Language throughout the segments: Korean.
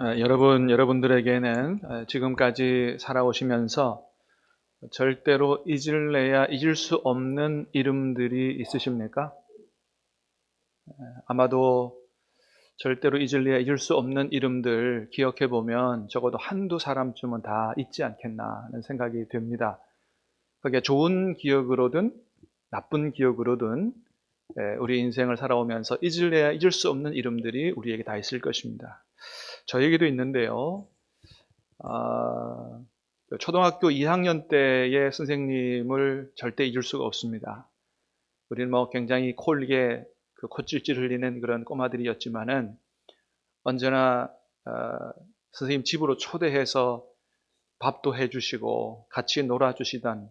여러분들에게는 지금까지 살아오시면서 절대로 잊을래야 잊을 수 없는 이름들이 있으십니까? 아마도 절대로 잊을래야 잊을 수 없는 이름들 기억해 보면 적어도 한두 사람쯤은 다 있지 않겠나 하는 생각이 듭니다. 그게 좋은 기억으로든 나쁜 기억으로든 우리 인생을 살아오면서 잊을래야 잊을 수 없는 이름들이 우리에게 다 있을 것입니다. 저에게도 있는데요. 초등학교 2학년 때의 선생님을 절대 잊을 수가 없습니다. 우리는 굉장히 콜게 콧질질 흘리는 그런 꼬마들이었지만은 언제나 선생님 집으로 초대해서 밥도 해주시고 같이 놀아주시던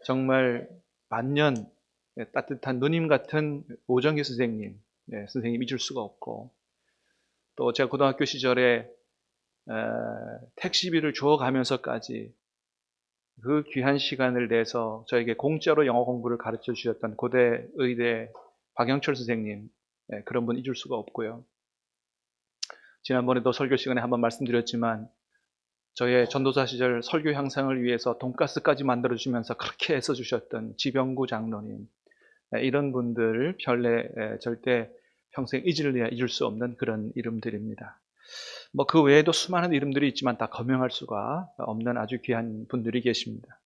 정말 만년 따뜻한 누님 같은 오정희 선생님, 선생님 잊을 수가 없고, 또 제가 고등학교 시절에 택시비를 주어가면서까지 그 귀한 시간을 내서 저에게 공짜로 영어 공부를 가르쳐 주셨던 고대 의대 박영철 선생님, 그런 분 잊을 수가 없고요. 지난번에도 설교 시간에 한번 말씀드렸지만 저의 전도사 시절 설교 향상을 위해서 돈가스까지 만들어 주시면서 그렇게 애써 주셨던 지병구 장로님, 이런 분들 절대 평생 잊을 수 없는 그런 이름들입니다. 그 외에도 수많은 이름들이 있지만 다 거명할 수가 없는 아주 귀한 분들이 계십니다.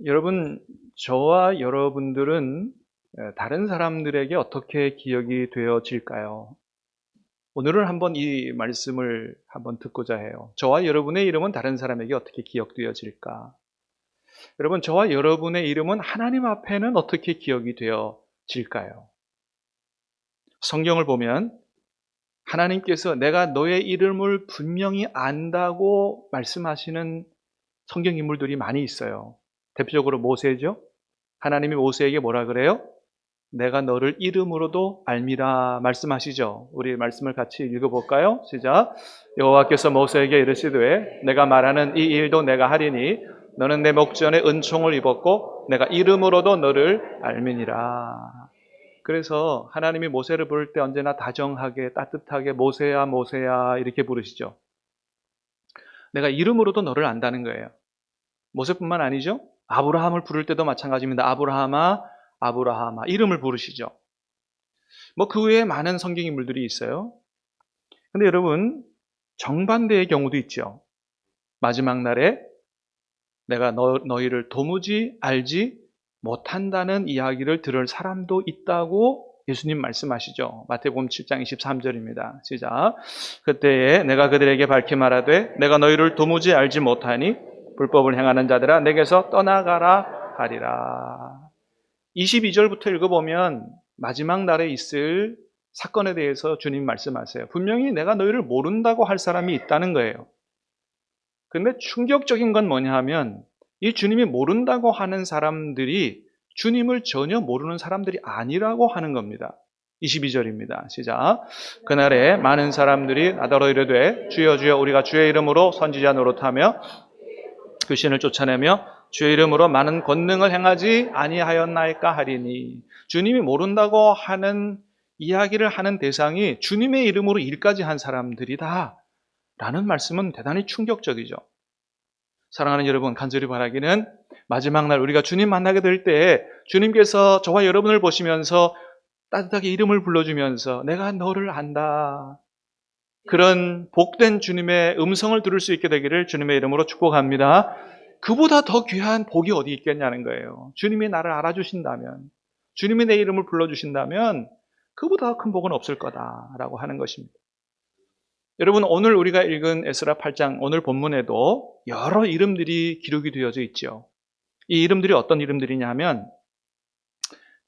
여러분, 저와 여러분들은 다른 사람들에게 어떻게 기억이 되어질까요? 오늘은 한번 이 말씀을 한번 듣고자 해요. 저와 여러분의 이름은 다른 사람에게 어떻게 기억되어질까? 여러분, 저와 여러분의 이름은 하나님 앞에는 어떻게 기억이 되어질까요? 성경을 보면 하나님께서 내가 너의 이름을 분명히 안다고 말씀하시는 성경 인물들이 많이 있어요. 대표적으로 모세죠. 하나님이 모세에게 뭐라 그래요? 내가 너를 이름으로도 알미라 말씀하시죠. 우리 말씀을 같이 읽어볼까요? 시작. 여호와께서 모세에게 이르시되 내가 말하는 이 일도 내가 하리니 너는 내 목전에 은총을 입었고 내가 이름으로도 너를 알미니라. 그래서 하나님이 모세를 부를 때 언제나 다정하게 따뜻하게 모세야 모세야 이렇게 부르시죠. 내가 이름으로도 너를 안다는 거예요. 모세뿐만 아니죠. 아브라함을 부를 때도 마찬가지입니다. 아브라함아 아브라함아 이름을 부르시죠. 그 외에 많은 성경 인물들이 있어요. 근데 여러분, 정반대의 경우도 있죠. 마지막 날에 내가 너희를 도무지 알지 못한다는 이야기를 들을 사람도 있다고 예수님 말씀하시죠. 마태복음 7장 23절입니다. 시작. 그때에 내가 그들에게 밝히 말하되 내가 너희를 도무지 알지 못하니 불법을 행하는 자들아 내게서 떠나가라 하리라. 22절부터 읽어보면 마지막 날에 있을 사건에 대해서 주님 말씀하세요. 분명히 내가 너희를 모른다고 할 사람이 있다는 거예요. 근데 충격적인 건 뭐냐 하면 이 주님이 모른다고 하는 사람들이 주님을 전혀 모르는 사람들이 아니라고 하는 겁니다. 22절입니다. 시작. 그날에 많은 사람들이 나더러 이르되 주여 주여 우리가 주의 이름으로 선지자 노릇하며 귀신을 쫓아내며 주의 이름으로 많은 권능을 행하지 아니하였나이까 하리니. 주님이 모른다고 하는 이야기를 하는 대상이 주님의 이름으로 일까지 한 사람들이다 라는 말씀은 대단히 충격적이죠. 사랑하는 여러분, 간절히 바라기는 마지막 날 우리가 주님 만나게 될 때 주님께서 저와 여러분을 보시면서 따뜻하게 이름을 불러주면서 내가 너를 안다, 그런 복된 주님의 음성을 들을 수 있게 되기를 주님의 이름으로 축복합니다. 그보다 더 귀한 복이 어디 있겠냐는 거예요. 주님이 나를 알아주신다면, 주님이 내 이름을 불러주신다면 그보다 더 큰 복은 없을 거다라고 하는 것입니다. 여러분, 오늘 우리가 읽은 에스라 8장 오늘 본문에도 여러 이름들이 기록이 되어져 있죠. 이 이름들이 어떤 이름들이냐 하면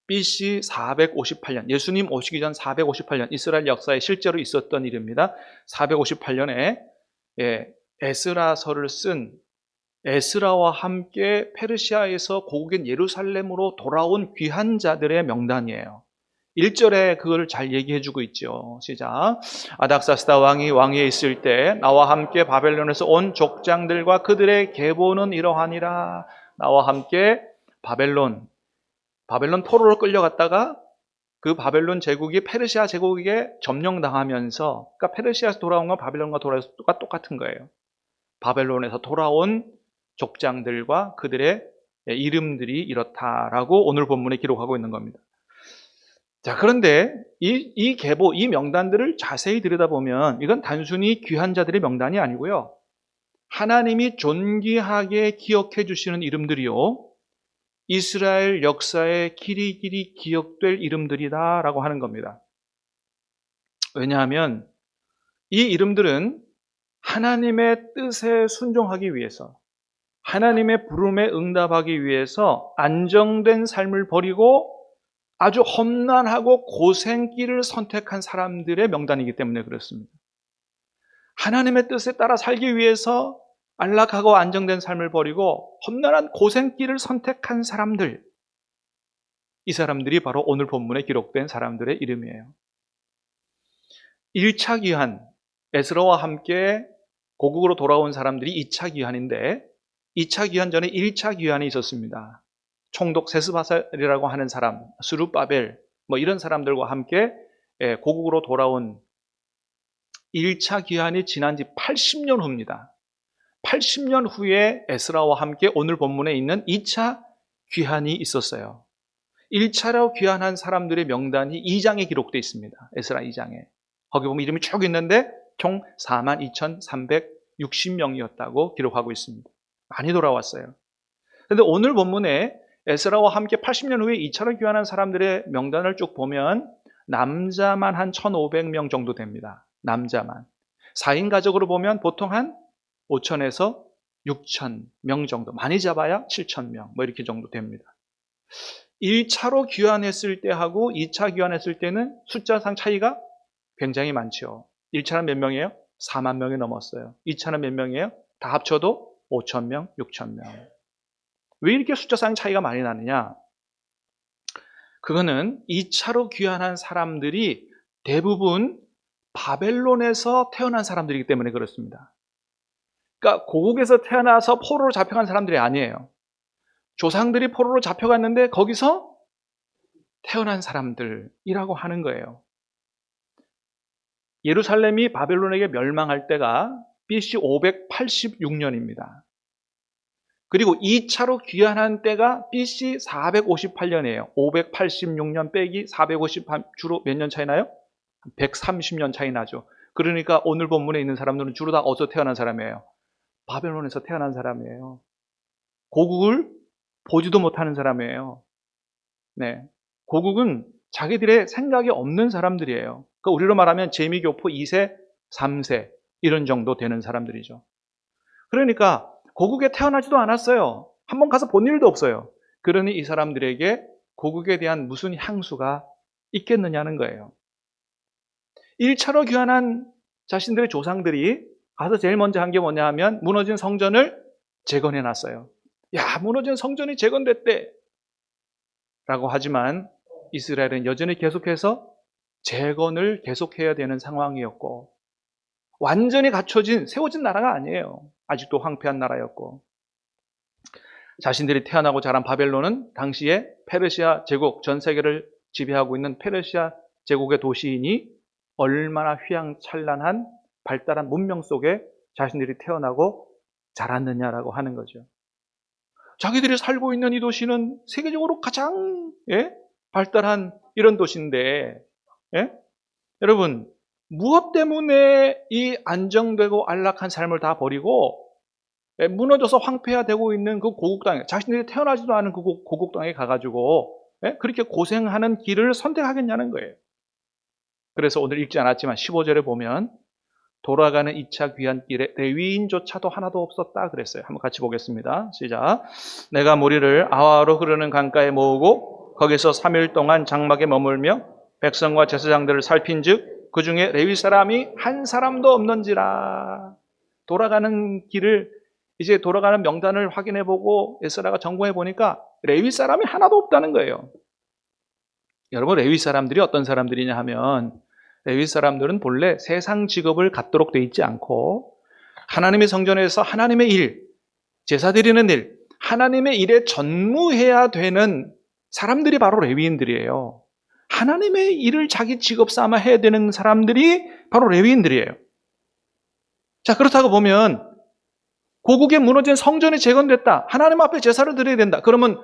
BC 458년, 예수님 오시기 전 458년 이스라엘 역사에 실제로 있었던 일입니다. 458년에 에스라서를 쓴 에스라와 함께 페르시아에서 고국인 예루살렘으로 돌아온 귀한 자들의 명단이에요. 1절에 그걸 잘 얘기해주고 있죠. 시작. 아닥사스다 왕이 왕위에 있을 때 나와 함께 바벨론에서 온 족장들과 그들의 계보는 이러하니라. 나와 함께 바벨론 포로로 끌려갔다가 그 바벨론 제국이 페르시아 제국에게 점령당하면서, 그러니까 페르시아에서 돌아온 건 바벨론과 돌아온과 똑같은 거예요. 바벨론에서 돌아온 족장들과 그들의 이름들이 이렇다라고 오늘 본문에 기록하고 있는 겁니다. 자, 그런데 이 계보, 이 명단들을 자세히 들여다보면 이건 단순히 귀한 자들의 명단이 아니고요. 하나님이 존귀하게 기억해 주시는 이름들이요, 이스라엘 역사에 길이 기억될 이름들이다라고 하는 겁니다. 왜냐하면 이 이름들은 하나님의 뜻에 순종하기 위해서, 하나님의 부름에 응답하기 위해서 안정된 삶을 버리고 아주 험난하고 고생길을 선택한 사람들의 명단이기 때문에 그렇습니다. 하나님의 뜻에 따라 살기 위해서 안락하고 안정된 삶을 버리고 험난한 고생길을 선택한 사람들, 이 사람들이 바로 오늘 본문에 기록된 사람들의 이름이에요. 1차 귀환, 에스라와 함께 고국으로 돌아온 사람들이 2차 귀환인데, 2차 귀환 전에 1차 귀환이 있었습니다. 총독 세스바살이라고 하는 사람, 스룹바벨, 이런 사람들과 함께 고국으로 돌아온 1차 귀환이 지난 지 80년 후입니다. 80년 후에 에스라와 함께 오늘 본문에 있는 2차 귀환이 있었어요. 1차로 귀환한 사람들의 명단이 2장에 기록되어 있습니다. 에스라 2장에. 거기 보면 이름이 쭉 있는데 총 42,360명이었다고 기록하고 있습니다. 많이 돌아왔어요. 그런데 오늘 본문에 에스라와 함께 80년 후에 2차로 귀환한 사람들의 명단을 쭉 보면 남자만 한 1,500명 정도 됩니다. 남자만. 4인 가족으로 보면 보통 한 5,000에서 6,000명 정도. 많이 잡아야 7,000명. 이렇게 정도 됩니다. 1차로 귀환했을 때하고 2차 귀환했을 때는 숫자상 차이가 굉장히 많죠. 1차는 몇 명이에요? 4만 명이 넘었어요. 2차는 몇 명이에요? 다 합쳐도 5,000명, 6,000명. 왜 이렇게 숫자상 차이가 많이 나느냐? 그거는 2차로 귀환한 사람들이 대부분 바벨론에서 태어난 사람들이기 때문에 그렇습니다. 그러니까 고국에서 태어나서 포로로 잡혀간 사람들이 아니에요. 조상들이 포로로 잡혀갔는데 거기서 태어난 사람들이라고 하는 거예요. 예루살렘이 바벨론에게 멸망할 때가 BC 586년입니다. 그리고 2차로 귀환한 때가 BC 458년이에요. 586년 빼기 450, 주로 몇 년 차이 나요? 130년 차이 나죠. 그러니까 오늘 본문에 있는 사람들은 주로 다 어디서 태어난 사람이에요? 바벨론에서 태어난 사람이에요. 고국을 보지도 못하는 사람이에요. 네, 고국은 자기들의 생각이 없는 사람들이에요. 그러니까 우리로 말하면 재미교포 2세, 3세 이런 정도 되는 사람들이죠. 그러니까 고국에 태어나지도 않았어요. 한번 가서 본 일도 없어요. 그러니 이 사람들에게 고국에 대한 무슨 향수가 있겠느냐는 거예요. 1차로 귀환한 자신들의 조상들이 가서 제일 먼저 한 게 뭐냐 하면 무너진 성전을 재건해 놨어요. 야, 무너진 성전이 재건됐대 라고 하지만 이스라엘은 여전히 계속해서 재건을 계속해야 되는 상황이었고, 완전히 갖춰진, 세워진 나라가 아니에요. 아직도 황폐한 나라였고, 자신들이 태어나고 자란 바벨론은 당시에 페르시아 제국, 전 세계를 지배하고 있는 페르시아 제국의 도시이니 얼마나 휘황찬란한 발달한 문명 속에 자신들이 태어나고 자랐느냐라고 하는 거죠. 자기들이 살고 있는 이 도시는 세계적으로 가장 발달한 이런 도시인데, 여러분, 무엇 때문에 이 안정되고 안락한 삶을 다 버리고 무너져서 황폐화되고 있는 그 고국 땅에, 자신들이 태어나지도 않은 그 고국 땅에 가가지고 그렇게 고생하는 길을 선택하겠냐는 거예요. 그래서 오늘 읽지 않았지만 15절에 보면 돌아가는 2차 귀환길에 레위인조차도 하나도 없었다 그랬어요. 한번 같이 보겠습니다. 시작. 내가 무리를 아화로 흐르는 강가에 모으고 거기서 3일 동안 장막에 머물며 백성과 제사장들을 살핀즉 그 중에 레위 사람이 한 사람도 없는지라. 돌아가는 길을, 이제 돌아가는 명단을 확인해보고 에스라가 점검해보니까 레위 사람이 하나도 없다는 거예요. 여러분, 레위 사람들이 어떤 사람들이냐 하면, 레위 사람들은 본래 세상 직업을 갖도록 돼 있지 않고 하나님의 성전에서 하나님의 일, 제사 드리는 일, 하나님의 일에 전무해야 되는 사람들이 바로 레위인들이에요. 하나님의 일을 자기 직업 삼아 해야 되는 사람들이 바로 레위인들이에요. 자, 그렇다고 보면 고국에 무너진 성전이 재건됐다. 하나님 앞에 제사를 드려야 된다. 그러면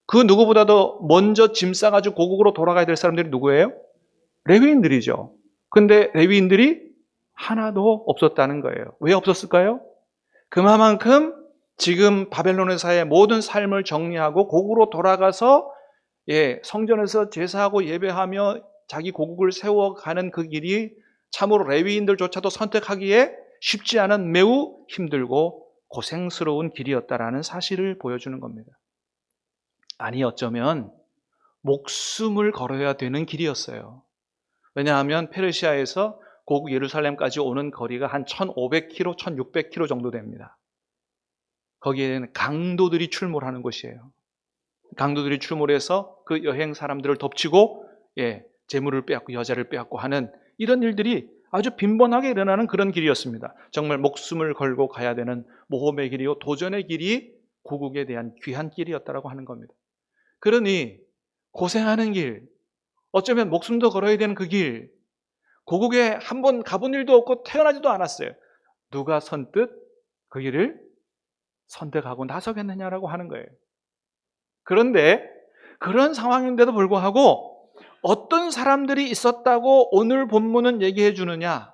그 누구보다도 먼저 짐 싸가지고 고국으로 돌아가야 될 사람들이 누구예요? 레위인들이죠. 근데 레위인들이 하나도 없었다는 거예요. 왜 없었을까요? 그만큼 지금 바벨론에서의 모든 삶을 정리하고 고국으로 돌아가서 성전에서 제사하고 예배하며 자기 고국을 세워가는 그 길이 참으로 레위인들조차도 선택하기에 쉽지 않은 매우 힘들고 고생스러운 길이었다라는 사실을 보여주는 겁니다. 아니, 어쩌면 목숨을 걸어야 되는 길이었어요. 왜냐하면 페르시아에서 고국 예루살렘까지 오는 거리가 한 1500km, 1600km 정도 됩니다. 거기에는 강도들이 출몰하는 곳이에요. 강도들이 출몰해서 그 여행 사람들을 덮치고 재물을 빼앗고 여자를 빼앗고 하는 이런 일들이 아주 빈번하게 일어나는 그런 길이었습니다. 정말 목숨을 걸고 가야 되는 모험의 길이요, 도전의 길이 고국에 대한 귀한 길이었다고 하는 겁니다. 그러니 고생하는 길, 어쩌면 목숨도 걸어야 되는 그 길, 고국에 한번 가본 일도 없고 태어나지도 않았어요. 누가 선뜻 그 길을 선택하고 나서겠느냐라고 하는 거예요. 그런데 그런 상황인데도 불구하고 어떤 사람들이 있었다고 오늘 본문은 얘기해 주느냐?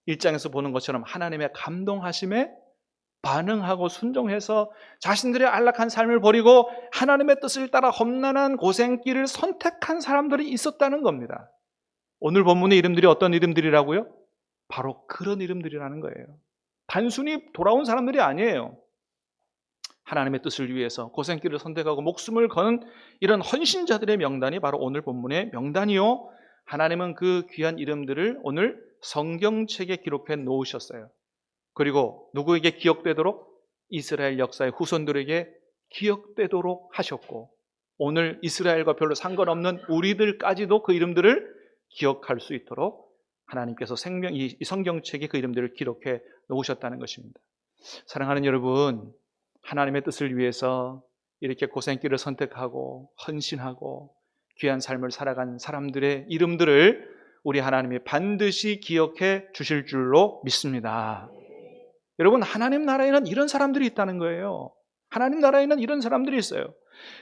1장에서 보는 것처럼 하나님의 감동하심에 반응하고 순종해서 자신들의 안락한 삶을 버리고 하나님의 뜻을 따라 험난한 고생길을 선택한 사람들이 있었다는 겁니다. 오늘 본문의 이름들이 어떤 이름들이라고요? 바로 그런 이름들이라는 거예요. 단순히 돌아온 사람들이 아니에요. 하나님의 뜻을 위해서 고생길을 선택하고 목숨을 거는 이런 헌신자들의 명단이 바로 오늘 본문의 명단이요. 하나님은 그 귀한 이름들을 오늘 성경책에 기록해 놓으셨어요. 그리고 누구에게 기억되도록? 이스라엘 역사의 후손들에게 기억되도록 하셨고, 오늘 이스라엘과 별로 상관없는 우리들까지도 그 이름들을 기억할 수 있도록 하나님께서 이 성경책에 그 이름들을 기록해 놓으셨다는 것입니다. 사랑하는 여러분, 하나님의 뜻을 위해서 이렇게 고생길을 선택하고 헌신하고 귀한 삶을 살아간 사람들의 이름들을 우리 하나님이 반드시 기억해 주실 줄로 믿습니다. 여러분, 하나님 나라에는 이런 사람들이 있다는 거예요. 하나님 나라에는 이런 사람들이 있어요.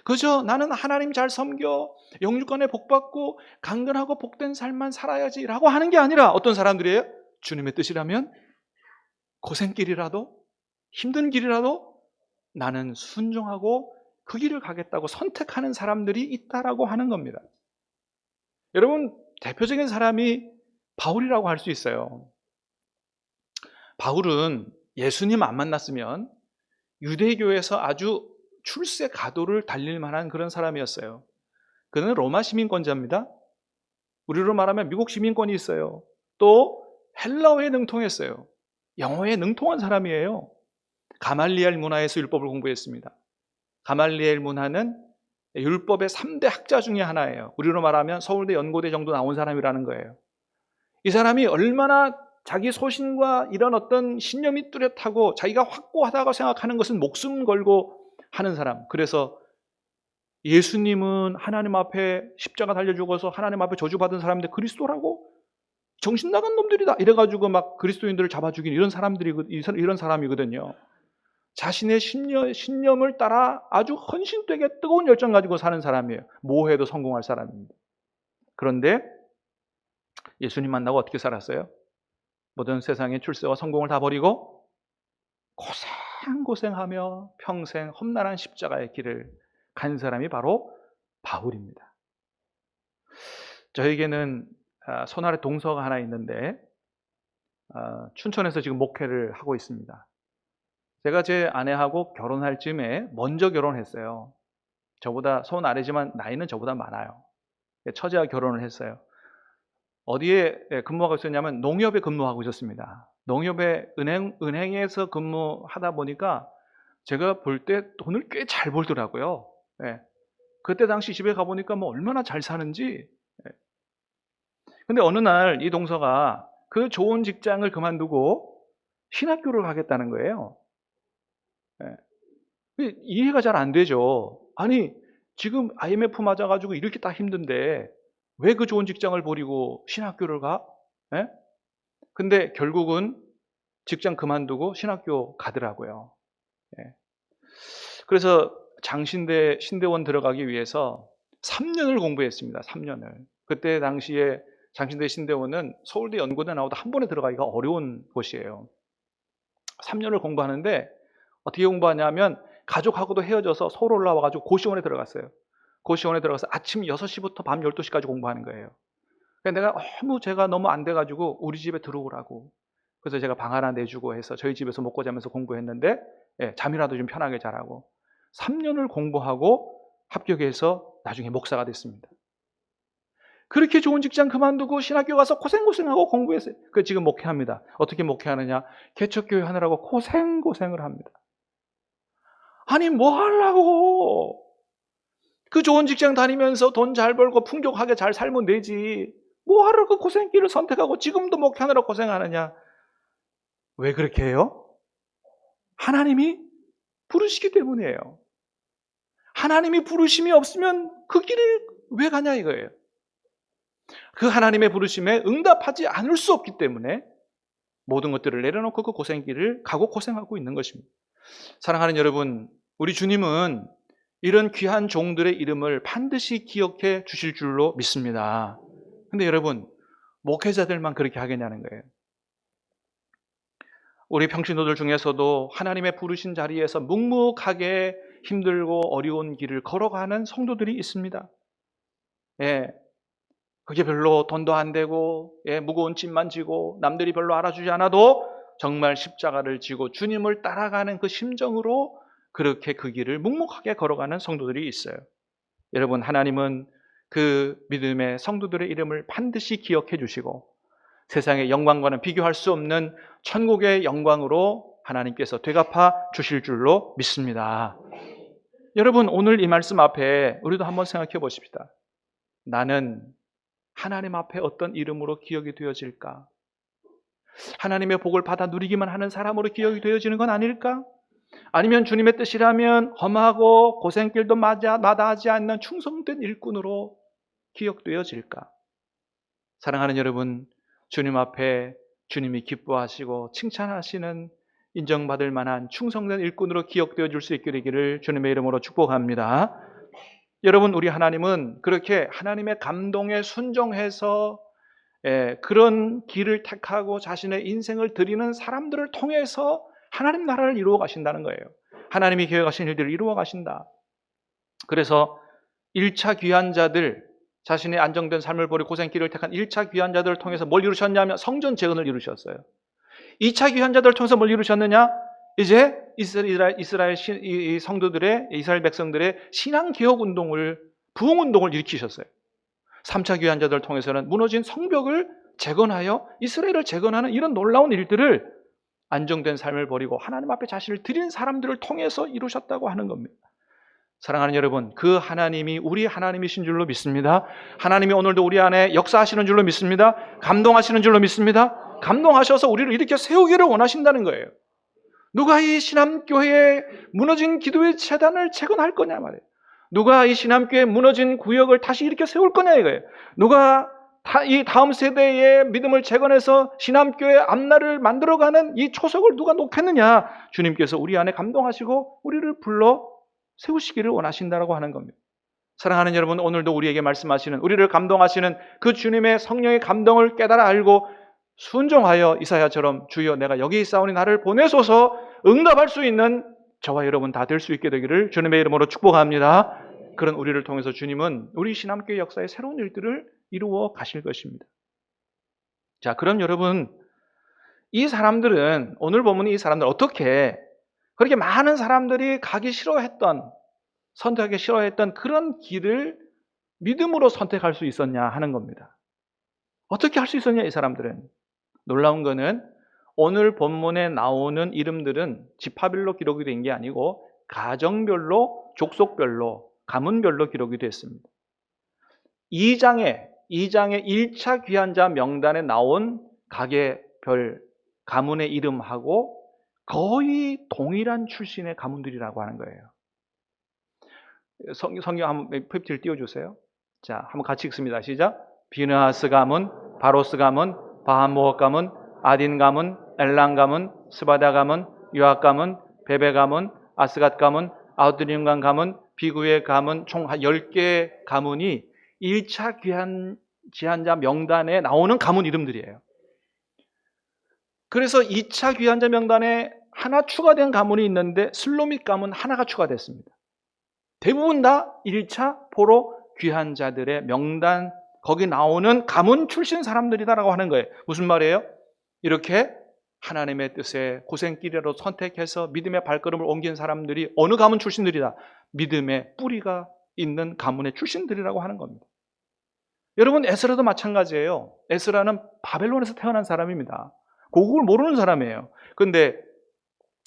그저 나는 하나님 잘 섬겨 영육간에 복받고 강건하고 복된 삶만 살아야지 라고 하는 게 아니라 어떤 사람들이에요? 주님의 뜻이라면 고생길이라도 힘든 길이라도 나는 순종하고 그 길을 가겠다고 선택하는 사람들이 있다라고 하는 겁니다. 여러분, 대표적인 사람이 바울이라고 할 수 있어요. 바울은 예수님 안 만났으면 유대교에서 아주 출세 가도를 달릴 만한 그런 사람이었어요. 그는 로마 시민권자입니다. 우리로 말하면 미국 시민권이 있어요. 또 헬라어에 능통했어요. 영어에 능통한 사람이에요. 가말리엘 문화에서 율법을 공부했습니다. 가말리엘 문화는 율법의 3대 학자 중에 하나예요. 우리로 말하면 서울대, 연고대 정도 나온 사람이라는 거예요. 이 사람이 얼마나 자기 소신과 이런 어떤 신념이 뚜렷하고 자기가 확고하다고 생각하는 것은 목숨 걸고 하는 사람. 그래서 예수님은 하나님 앞에 십자가 달려 죽어서 하나님 앞에 저주받은 사람인데 그리스도라고? 정신 나간 놈들이다. 이래가지고 막 그리스도인들을 잡아 죽인 이런 사람이거든요. 자신의 신념을 따라 아주 헌신되게 뜨거운 열정 가지고 사는 사람이에요. 뭐 해도 성공할 사람입니다. 그런데 예수님 만나고 어떻게 살았어요? 모든 세상의 출세와 성공을 다 버리고 고생하며 평생 험난한 십자가의 길을 간 사람이 바로 바울입니다. 저에게는 손 아래 동서가 하나 있는데 춘천에서 지금 목회를 하고 있습니다. 제가 제 아내하고 결혼할 쯤에 먼저 결혼했어요. 저보다 손 아래지만 나이는 저보다 많아요. 처제와 결혼을 했어요. 어디에 근무하고 있었냐면 농협에 근무하고 있었습니다. 농협에 은행에서 근무하다 보니까 제가 볼 때 돈을 꽤 잘 벌더라고요. 그때 당시 집에 가보니까 뭐 얼마나 잘 사는지. 근데 어느 날 이 동서가 그 좋은 직장을 그만두고 신학교를 가겠다는 거예요. 이해가 잘 안 되죠. 아니, 지금 IMF 맞아가지고 이렇게 다 힘든데 왜 그 좋은 직장을 버리고 신학교를 가? 예? 근데 결국은 직장 그만두고 신학교 가더라고요. 예. 그래서 신대원 들어가기 위해서 3년을 공부했습니다. 3년을. 그때 당시에 장신대 신대원은 서울대 연고대 나오도 한 번에 들어가기가 어려운 곳이에요. 3년을 공부하는데 어떻게 공부하냐면 가족하고도 헤어져서 서울 올라와가지고 고시원에 들어갔어요. 고시원에 들어가서 아침 6시부터 밤 12시까지 공부하는 거예요. 그러니까 제가 너무 안 돼가지고 우리 집에 들어오라고. 그래서 제가 방 하나 내주고 해서 저희 집에서 먹고 자면서 공부했는데, 예, 잠이라도 좀 편하게 자라고. 3년을 공부하고 합격해서 나중에 목사가 됐습니다. 그렇게 좋은 직장 그만두고 신학교 가서 고생하고 공부했어요. 그 지금 목회합니다. 어떻게 목회하느냐? 개척교회 하느라고 고생을 합니다. 아니 뭐 하려고? 그 좋은 직장 다니면서 돈 잘 벌고 풍족하게 잘 살면 되지. 뭐 하러 그 고생길을 선택하고 지금도 목회하느라 고생하느냐? 왜 그렇게 해요? 하나님이 부르시기 때문이에요. 하나님이 부르심이 없으면 그 길을 왜 가냐 이거예요. 그 하나님의 부르심에 응답하지 않을 수 없기 때문에 모든 것들을 내려놓고 그 고생길을 가고 고생하고 있는 것입니다. 사랑하는 여러분, 우리 주님은 이런 귀한 종들의 이름을 반드시 기억해 주실 줄로 믿습니다. 근데 여러분, 목회자들만 그렇게 하겠냐는 거예요. 우리 평신도들 중에서도 하나님의 부르신 자리에서 묵묵하게 힘들고 어려운 길을 걸어가는 성도들이 있습니다. 예, 그게 별로 돈도 안 되고, 예, 무거운 짐만 지고 남들이 별로 알아주지 않아도 정말 십자가를 지고 주님을 따라가는 그 심정으로 그렇게 그 길을 묵묵하게 걸어가는 성도들이 있어요. 여러분, 하나님은 그 믿음의 성도들의 이름을 반드시 기억해 주시고 세상의 영광과는 비교할 수 없는 천국의 영광으로 하나님께서 되갚아 주실 줄로 믿습니다. 여러분, 오늘 이 말씀 앞에 우리도 한번 생각해 보십시다. 나는 하나님 앞에 어떤 이름으로 기억이 되어질까? 하나님의 복을 받아 누리기만 하는 사람으로 기억이 되어지는 건 아닐까? 아니면 주님의 뜻이라면 험하고 고생길도 마다하지 않는 충성된 일꾼으로 기억되어질까? 사랑하는 여러분, 주님 앞에 주님이 기뻐하시고 칭찬하시는 인정받을 만한 충성된 일꾼으로 기억되어 줄 수 있게 되기를 주님의 이름으로 축복합니다. 여러분, 우리 하나님은 그렇게 하나님의 감동에 순종해서 그런 길을 택하고 자신의 인생을 드리는 사람들을 통해서 하나님 나라를 이루어 가신다는 거예요. 하나님이 계획하신 일들을 이루어 가신다. 그래서 1차 귀환자들, 자신의 안정된 삶을 버리고 고생길을 택한 1차 귀환자들을 통해서 뭘 이루셨냐면 성전 재건을 이루셨어요. 2차 귀환자들을 통해서 뭘 이루셨느냐? 이제 이스라엘 성도들의, 이스라엘 백성들의 신앙개혁 운동을, 부흥 운동을 일으키셨어요. 3차 귀환자들을 통해서는 무너진 성벽을 재건하여 이스라엘을 재건하는 이런 놀라운 일들을 안정된 삶을 버리고 하나님 앞에 자신을 드린 사람들을 통해서 이루셨다고 하는 겁니다. 사랑하는 여러분, 그 하나님이 우리 하나님이신 줄로 믿습니다. 하나님이 오늘도 우리 안에 역사하시는 줄로 믿습니다. 감동하시는 줄로 믿습니다. 감동하셔서 우리를 일으켜 세우기를 원하신다는 거예요. 누가 이 신암교회의 무너진 기도의 재단을 재건할 거냐 말이에요. 누가 이 신암교회의 무너진 구역을 다시 일으켜 세울 거냐 이거예요. 누가 이 다음 세대의 믿음을 재건해서 신암교회 앞날을 만들어가는 이 초석을 누가 놓겠느냐. 주님께서 우리 안에 감동하시고 우리를 불러 세우시기를 원하신다라고 하는 겁니다. 사랑하는 여러분, 오늘도 우리에게 말씀하시는, 우리를 감동하시는 그 주님의 성령의 감동을 깨달아 알고 순종하여 이사야처럼 주여 내가 여기 있사오니 나를 보내소서 응답할 수 있는 저와 여러분 다 될 수 있게 되기를 주님의 이름으로 축복합니다. 그런 우리를 통해서 주님은 우리 신암교회 역사의 새로운 일들을 이루어 가실 것입니다. 자, 그럼 여러분, 이 사람들은, 오늘 보면 이 사람들 어떻게 그렇게 많은 사람들이 가기 싫어했던, 선택하기 싫어했던 그런 길을 믿음으로 선택할 수 있었냐 하는 겁니다. 어떻게 할 수 있었냐, 이 사람들은. 놀라운 거는 오늘 본문에 나오는 이름들은 지파별로 기록이 된 게 아니고 가정별로, 족속별로, 가문별로 기록이 됐습니다. 2장에 1차 귀환자 명단에 나온 가게별 가문의 이름하고 거의 동일한 출신의 가문들이라고 하는 거예요. 성경 한번 PPT를 띄워주세요. 자, 한번 같이 읽습니다. 시작. 비느하스 가문, 바로스 가문, 바한모업 가문, 아딘 가문, 엘랑 가문, 스바다 가문, 요악 가문, 베베 가문, 아스갓 가문, 아우드림 가문, 비구의 가문, 총 10개의 가문이 1차 귀한 제한자 명단에 나오는 가문 이름들이에요. 그래서 2차 귀환자 명단에 하나 추가된 가문이 있는데 슬로밋 가문 하나가 추가됐습니다. 대부분 다 1차 포로 귀환자들의 명단, 거기 나오는 가문 출신 사람들이다라고 하는 거예요. 무슨 말이에요? 이렇게 하나님의 뜻에 고생길이라도 선택해서 믿음의 발걸음을 옮긴 사람들이 어느 가문 출신들이다? 믿음의 뿌리가 있는 가문의 출신들이라고 하는 겁니다. 여러분, 에스라도 마찬가지예요. 에스라는 바벨론에서 태어난 사람입니다. 고국을 모르는 사람이에요. 그런데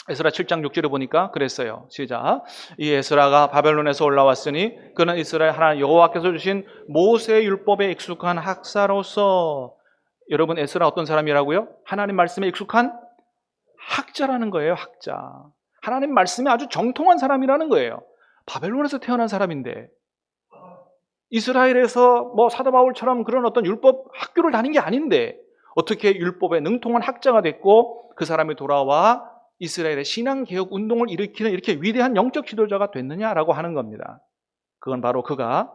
에스라 7장 6절에 보니까 그랬어요. 시작. 이 에스라가 바벨론에서 올라왔으니 그는 이스라엘 하나님 여호와께서 주신 모세의 율법에 익숙한 학사로서. 여러분, 에스라 어떤 사람이라고요? 하나님 말씀에 익숙한 학자라는 거예요. 학자. 하나님 말씀에 아주 정통한 사람이라는 거예요. 바벨론에서 태어난 사람인데 이스라엘에서 뭐 사도 바울처럼 그런 어떤 율법 학교를 다닌 게 아닌데 어떻게 율법에 능통한 학자가 됐고 그 사람이 돌아와 이스라엘의 신앙개혁 운동을 일으키는 이렇게 위대한 영적 지도자가 됐느냐라고 하는 겁니다. 그건 바로 그가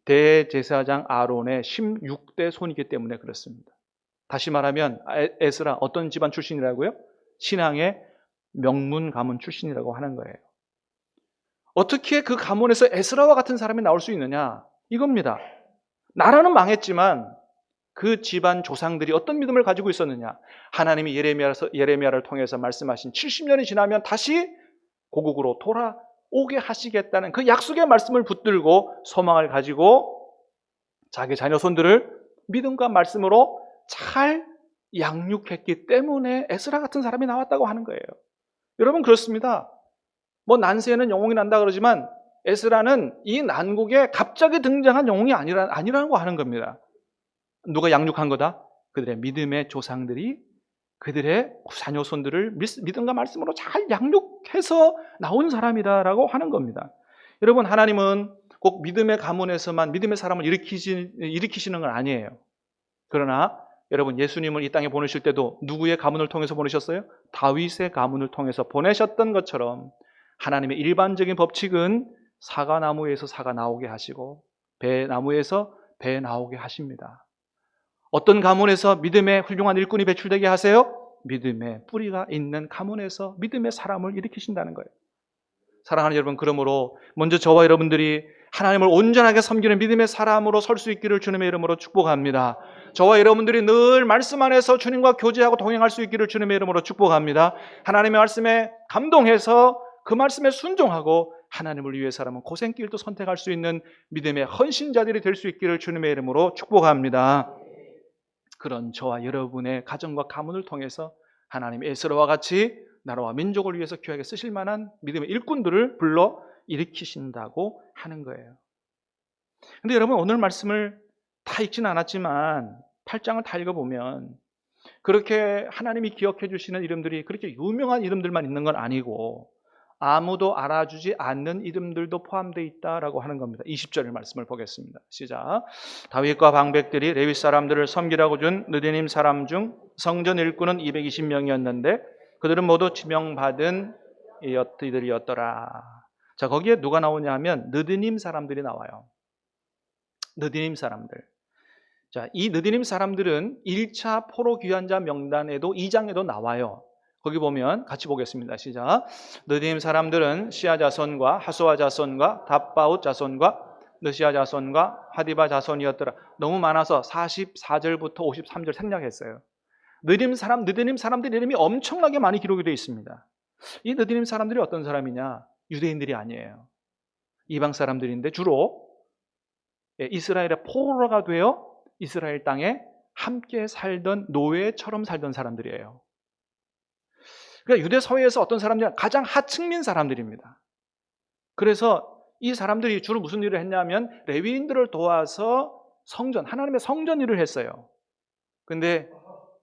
대제사장 아론의 16대 손이기 때문에 그렇습니다. 다시 말하면 에스라 어떤 집안 출신이라고요? 신앙의 명문 가문 출신이라고 하는 거예요. 어떻게 그 가문에서 에스라와 같은 사람이 나올 수 있느냐? 이겁니다. 나라는 망했지만 그 집안 조상들이 어떤 믿음을 가지고 있었느냐? 하나님이 예레미야를 통해서 말씀하신 70년이 지나면 다시 고국으로 돌아오게 하시겠다는 그 약속의 말씀을 붙들고 소망을 가지고 자기 자녀 손들을 믿음과 말씀으로 잘 양육했기 때문에 에스라 같은 사람이 나왔다고 하는 거예요. 여러분, 그렇습니다. 뭐 난세에는 영웅이 난다 그러지만 에스라는 이 난국에 갑자기 등장한 영웅이 아니라고 하는 겁니다. 누가 양육한 거다? 그들의 믿음의 조상들이 그들의 자녀손들을 믿음과 말씀으로 잘 양육해서 나온 사람이다라고 하는 겁니다. 여러분, 하나님은 꼭 믿음의 가문에서만 믿음의 사람을 일으키시는 건 아니에요. 그러나 여러분, 예수님을 이 땅에 보내실 때도 누구의 가문을 통해서 보내셨어요? 다윗의 가문을 통해서 보내셨던 것처럼 하나님의 일반적인 법칙은 사과나무에서 사과 나오게 하시고 배나무에서 배 나오게 하십니다. 어떤 가문에서 믿음의 훌륭한 일꾼이 배출되게 하세요? 믿음의 뿌리가 있는 가문에서 믿음의 사람을 일으키신다는 거예요. 사랑하는 여러분, 그러므로 먼저 저와 여러분들이 하나님을 온전하게 섬기는 믿음의 사람으로 설 수 있기를 주님의 이름으로 축복합니다. 저와 여러분들이 늘 말씀 안에서 주님과 교제하고 동행할 수 있기를 주님의 이름으로 축복합니다. 하나님의 말씀에 감동해서 그 말씀에 순종하고 하나님을 위해 살아면 고생길도 선택할 수 있는 믿음의 헌신자들이 될 수 있기를 주님의 이름으로 축복합니다. 그런 저와 여러분의 가정과 가문을 통해서 하나님의 에스라와 같이 나라와 민족을 위해서 귀하게 쓰실 만한 믿음의 일꾼들을 불러 일으키신다고 하는 거예요. 근데 여러분, 오늘 말씀을 다 읽지는 않았지만 8장을 다 읽어보면 그렇게 하나님이 기억해 주시는 이름들이 그렇게 유명한 이름들만 있는 건 아니고 아무도 알아주지 않는 이름들도 포함되어 있다라고 하는 겁니다. 20절의 말씀을 보겠습니다. 시작. 다윗과 방백들이 레위 사람들을 섬기라고 준 느디님 사람 중 성전 일꾼은 220명이었는데 그들은 모두 지명받은 이들이었더라. 자, 거기에 누가 나오냐 하면 느디님 사람들이 나와요. 느디님 사람들. 자, 이 느디님 사람들은 1차 포로 귀환자 명단에도 2장에도 나와요. 거기 보면 같이 보겠습니다. 시작. 느디님 사람들은 시아 자손과 하수아 자손과 답바웃 자손과 느시아 자손과 하디바 자손이었더라. 너무 많아서 44절부터 53절 생략했어요. 느디님 사람들 이름이 엄청나게 많이 기록이 되어 있습니다. 이 느디님 사람들이 어떤 사람이냐? 유대인들이 아니에요. 이방 사람들인데 주로 이스라엘의 포로가 되어 이스라엘 땅에 함께 살던 노예처럼 살던 사람들이에요. 그러니까 유대 사회에서 어떤 사람들은 가장 하층민 사람들입니다. 그래서 이 사람들이 주로 무슨 일을 했냐면 레위인들을 도와서 하나님의 성전 일을 했어요. 근데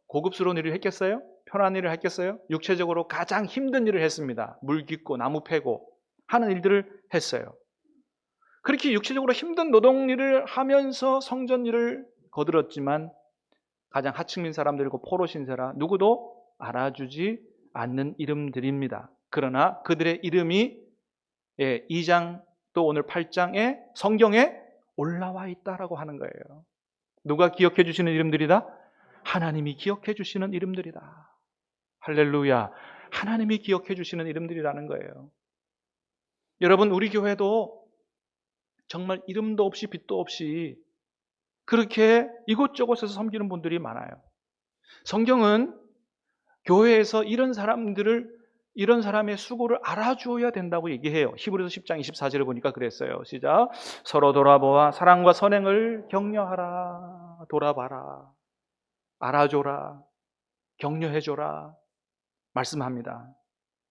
고급스러운 일을 했겠어요? 편한 일을 했겠어요? 육체적으로 가장 힘든 일을 했습니다. 물 깃고 나무 패고 하는 일들을 했어요. 그렇게 육체적으로 힘든 노동 일을 하면서 성전 일을 거들었지만 가장 하층민 사람들이고 포로 신세라 누구도 알아주지 않는 이름들입니다. 그러나 그들의 이름이 2장 또 오늘 8장의 성경에 올라와 있다라고 하는 거예요. 누가 기억해 주시는 이름들이다? 하나님이 기억해 주시는 이름들이다. 할렐루야. 하나님이 기억해 주시는 이름들이라는 거예요. 여러분, 우리 교회도 정말 이름도 없이 빛도 없이 그렇게 이곳저곳에서 섬기는 분들이 많아요. 성경은 교회에서 이런 사람의 수고를 알아주어야 된다고 얘기해요. 히브리서 10장 24절을 보니까 그랬어요. 시작. 서로 돌아보아 사랑과 선행을 격려하라. 돌아봐라. 알아줘라. 격려해줘라. 말씀합니다.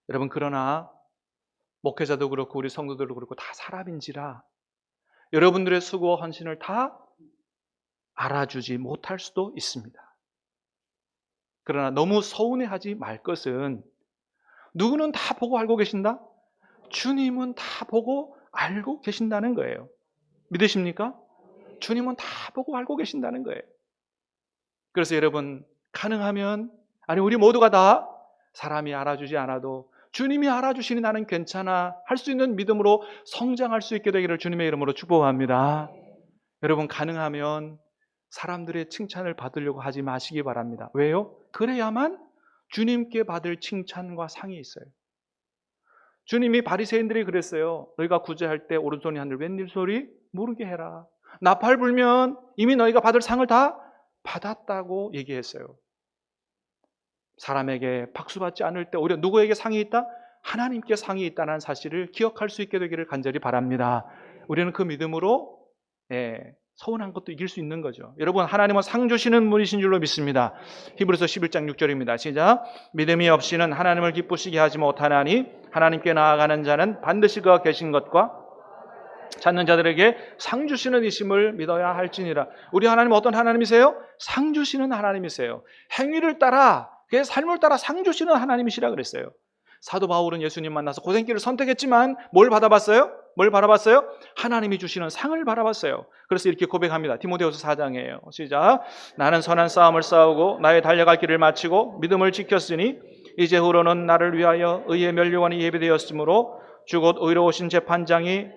여러분, 그러나 목회자도 그렇고 우리 성도들도 그렇고 다 사람인지라 여러분들의 수고와 헌신을 다 알아주지 못할 수도 있습니다. 그러나 너무 서운해하지 말 것은 누구는 다 보고 알고 계신다? 주님은 다 보고 알고 계신다는 거예요. 믿으십니까? 주님은 다 보고 알고 계신다는 거예요. 그래서 여러분, 가능하면 우리 모두가 다 사람이 알아주지 않아도 주님이 알아주시니 나는 괜찮아 할 수 있는 믿음으로 성장할 수 있게 되기를 주님의 이름으로 축복합니다. 여러분, 가능하면 사람들의 칭찬을 받으려고 하지 마시기 바랍니다. 왜요? 그래야만 주님께 받을 칭찬과 상이 있어요. 주님이 바리새인들이 그랬어요. 너희가 구제할 때 오른손이 하늘 왼일 소리 모르게 해라. 나팔 불면 이미 너희가 받을 상을 다 받았다고 얘기했어요. 사람에게 박수 받지 않을 때 오히려 누구에게 상이 있다? 하나님께 상이 있다는 사실을 기억할 수 있게 되기를 간절히 바랍니다. 우리는 그 믿음으로 서운한 것도 이길 수 있는 거죠. 여러분, 하나님은 상 주시는 분이신 줄로 믿습니다. 히브리서 11장 6절입니다. 시작. 믿음이 없이는 하나님을 기쁘시게 하지 못하나니 하나님께 나아가는 자는 반드시 그가 계신 것과 찾는 자들에게 상 주시는 이심을 믿어야 할지니라. 우리 하나님은 어떤 하나님이세요? 상 주시는 하나님이세요. 행위를 따라, 그의 삶을 따라 상 주시는 하나님이시라 그랬어요. 사도 바울은 예수님 만나서 고생길을 선택했지만 뭘 받아봤어요? 뭘 바라봤어요? 하나님이 주시는 상을 바라봤어요. 그래서 이렇게 고백합니다. 디모데후서 4장이에요. 시작. 나는 선한 싸움을 싸우고 나의 달려갈 길을 마치고 믿음을 지켰으니 이제후로는 나를 위하여 의의 면류관이 예비되었으므로 주곧 의로우신 재판장이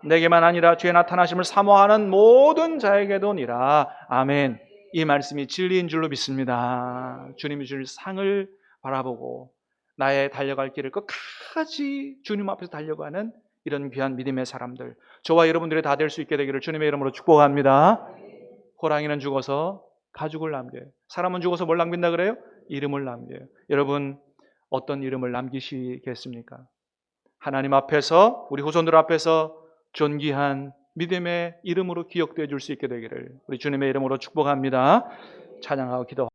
내게만 아니라 주의 나타나심을 사모하는 모든 자에게도니라. 아멘. 이 말씀이 진리인 줄로 믿습니다. 주님이 줄 상을 바라보고 나의 달려갈 길을 끝까지 주님 앞에서 달려가는 이런 귀한 믿음의 사람들, 저와 여러분들이 다 될 수 있게 되기를 주님의 이름으로 축복합니다. 호랑이는 죽어서 가죽을 남겨요. 사람은 죽어서 뭘 남긴다 그래요? 이름을 남겨요. 여러분, 어떤 이름을 남기시겠습니까? 하나님 앞에서, 우리 후손들 앞에서 존귀한 믿음의 이름으로 기억되어 줄 수 있게 되기를 우리 주님의 이름으로 축복합니다. 찬양하고 기도